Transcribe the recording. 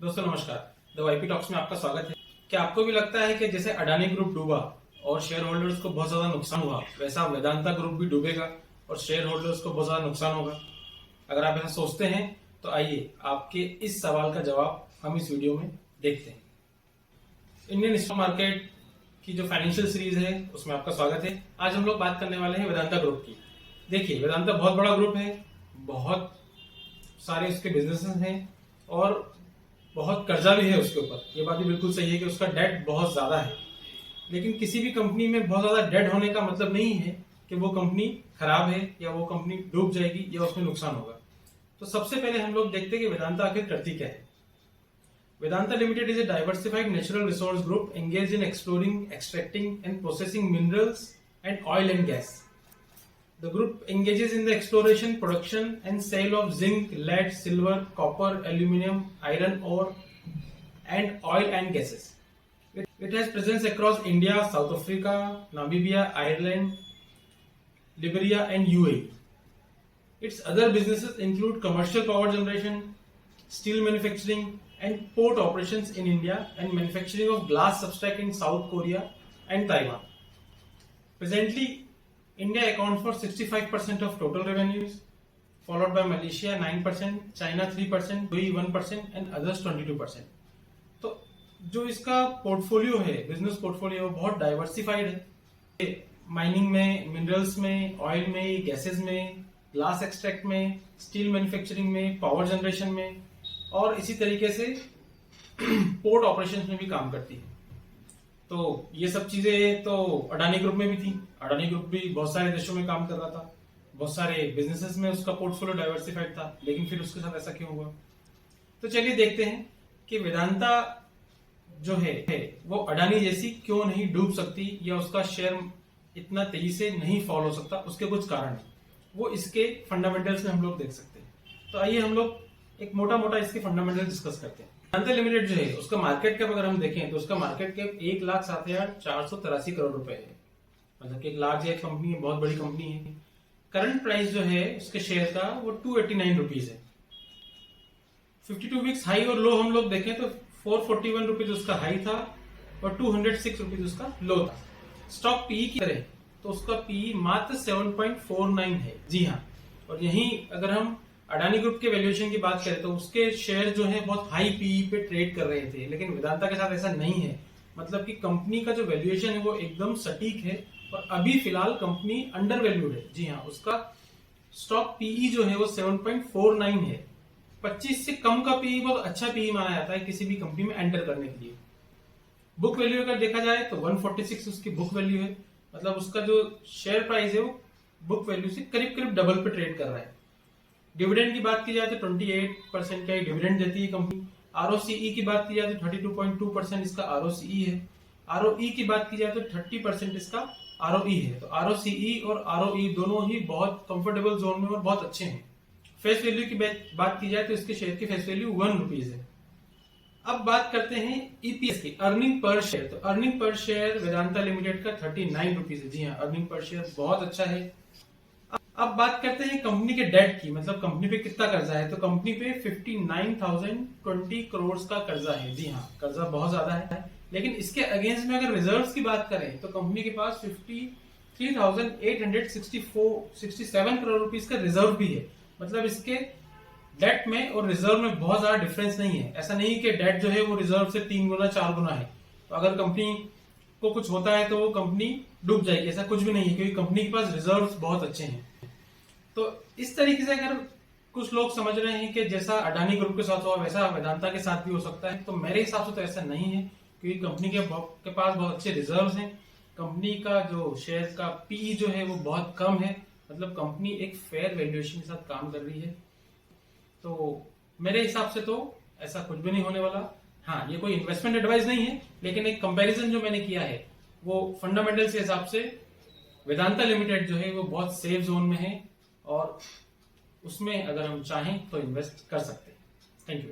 दोस्तों नमस्कार, the YP talks में आपका स्वागत है। क्या आपको भी लगता है कि जैसे अडानी ग्रुप डूबा और शेयर होल्डर्स को बहुत ज्यादा नुकसान हुआ, वैसा वेदांता ग्रुप भी डूबेगा और शेयर होल्डर्स को बहुत ज्यादा नुकसान होगा? अगर आप ऐसा सोचते हैं तो आइए आपके इस सवाल का जवाब हम इस वीडियो में देखते हैं। इंडियन स्टॉक मार्केट की जो फाइनेंशियल सीरीज है उसमें आपका स्वागत है। आज हम लोग बात करने वाले हैं वेदांता ग्रुप की। देखिए, वेदांता बहुत बड़ा ग्रुप है, बहुत सारे उसके बिजनेसेस हैं और बहुत कर्जा भी है उसके ऊपर। ये बात भी बिल्कुल सही है कि उसका डेट बहुत ज्यादा है, लेकिन किसी भी कंपनी में बहुत ज्यादा डेट होने का मतलब नहीं है कि वो कंपनी खराब है या वो कंपनी डूब जाएगी या उसमें नुकसान होगा। तो सबसे पहले हम लोग देखते हैं कि वेदांता आखिर करती क्या है। Vedanta limited is a diversified natural resource group engage in exploring, extracting and processing minerals and oil and gas. The group engages in the exploration, production and sale of zinc, lead, silver, copper, aluminum, iron ore and oil and gases. It has presence across India, South Africa, Namibia, Ireland, Liberia and UAE. Its other businesses include commercial power generation, steel manufacturing and port operations in India and manufacturing of glass substrate in South Korea and Taiwan. Presently, India accounts for 65% of total revenues, followed by Malaysia 9%, China 3%, UAE 1% and others 22%. तो जो इसका portfolio है, business portfolio, बहुत diversified है। Mining में, minerals में, oil में, gases में, ग्लास एक्सट्रैक्ट में, स्टील मैन्युफैक्चरिंग में, पावर जनरेशन में और इसी तरीके से पोर्ट ऑपरेशंस में भी काम करती है। तो ये सब चीजें तो अडानी ग्रुप में भी थी। अडानी ग्रुप भी बहुत सारे देशों में काम कर रहा था, बहुत सारे बिजनेसेस में उसका पोर्टफोलियो डाइवर्सिफाइड था, लेकिन फिर उसके साथ ऐसा क्यों हुआ? तो चलिए देखते हैं कि वेदांता जो है वो अडानी जैसी क्यों नहीं डूब सकती या उसका शेयर इतना तेजी से नहीं फॉल हो सकता। उसके कुछ कारण है, वो इसके फंडामेंटल्स में हम लोग देख सकते हैं। तो आइए हम लोग एक मोटा मोटा इसके फंडामेंटल डिस्कस करते हैं। वेदांता लिमिटेड जो है उसका मार्केट कैप अगर हम देखें तो उसका मार्केट कैप 1,07,483 करोड़ रुपए है। मतलब कि एक लार्ज एक कंपनी है, बहुत बड़ी कंपनी है। करंट प्राइस जो है उसके शेयर का वो 289 रुपीज है। 52 वीक्स हाई और लो हम लोग देखें तो 441 रुपीज उसका हाई था और 206 रुपीज उसका लो था। स्टॉक पीई की तरह तो उसका पीई मात्र 7.49 है। जी हाँ, और यही अगर हम अडानी ग्रुप के वैल्यूएशन की बात करें तो उसके शेयर जो है बहुत हाई पीई पे ट्रेड कर रहे थे, लेकिन वेदांता के साथ ऐसा नहीं है। मतलब कि कंपनी का जो वैल्यूएशन है वो एकदम सटीक है और अभी फिलहाल कंपनी अंडर वैल्यूड है। जी हाँ, उसका स्टॉक पीई जो है वो 7.49 है। 25 से कम का पीई बहुत अच्छा पीई माना जाता है किसी भी कंपनी में एंटर करने के लिए। बुक वैल्यू अगर देखा जाए तो 146 उसकी बुक वैल्यू है। मतलब उसका जो शेयर प्राइस है वो बुक वैल्यू से करीब करीब डबल पे ट्रेड कर रहा है। डिविडेंड की बात की जाए तो 28% का डिविडेंड देती है कंपनी। आरओसीई की बात की जाए तो 32.2% इसका आरओसीई है। आरओई की बात की जाए तो 30% इसका आरओई है। तो आरओसीई और आरओई दोनों ही बहुत कंफर्टेबल जोन में और बहुत अच्छे हैं। फेस वैल्यू की बात की जाए तो इसके शेयर की फेस वैल्यू 1 रुपीज है। अब बात करते हैं ईपीएस की, अर्निंग पर शेयर। तो earning per share Vedanta limited का 39 रुपीज है। जी हाँ, अर्निंग पर शेयर बहुत अच्छा है। अब बात करते हैं कंपनी के डेट की, मतलब कंपनी पे कितना कर्जा है। तो कंपनी पे 59,020 करोड़ का कर्जा है। जी हाँ, कर्जा बहुत ज्यादा है, लेकिन इसके अगेंस्ट में अगर रिजर्व्स की बात करें तो कंपनी के पास 53,867 करोड़ रुपीस का रिजर्व भी है। मतलब इसके डेट में और रिजर्व में बहुत ज्यादा डिफरेंस नहीं है। ऐसा नहीं कि डेट जो है वो रिजर्व से 3 गुना 4 गुना है, तो अगर कंपनी को कुछ होता है तो वो कंपनी डूब जाएगी, ऐसा कुछ भी नहीं है, क्योंकि कंपनी के पास रिजर्व्स बहुत अच्छे हैं। तो इस तरीके से अगर कुछ लोग समझ रहे हैं कि जैसा अडानी ग्रुप के साथ हुआ वैसा वेदांता के साथ भी हो सकता है, तो मेरे हिसाब से तो ऐसा नहीं है, क्योंकि कंपनी के पास बहुत अच्छे रिजर्व्स हैं। कंपनी का जो शेयर का पीई जो है वो बहुत कम है। मतलब कंपनी एक फेयर वैल्यूएशन के साथ काम कर रही है। तो मेरे हिसाब से तो ऐसा कुछ भी नहीं होने वाला। हाँ, ये कोई इन्वेस्टमेंट एडवाइस नहीं है, लेकिन एक कंपैरिजन जो मैंने किया है वो फंडामेंटल के हिसाब से वेदांता लिमिटेड जो है वो बहुत सेफ जोन में है और उसमें अगर हम चाहें तो इन्वेस्ट कर सकते हैं। Thank you.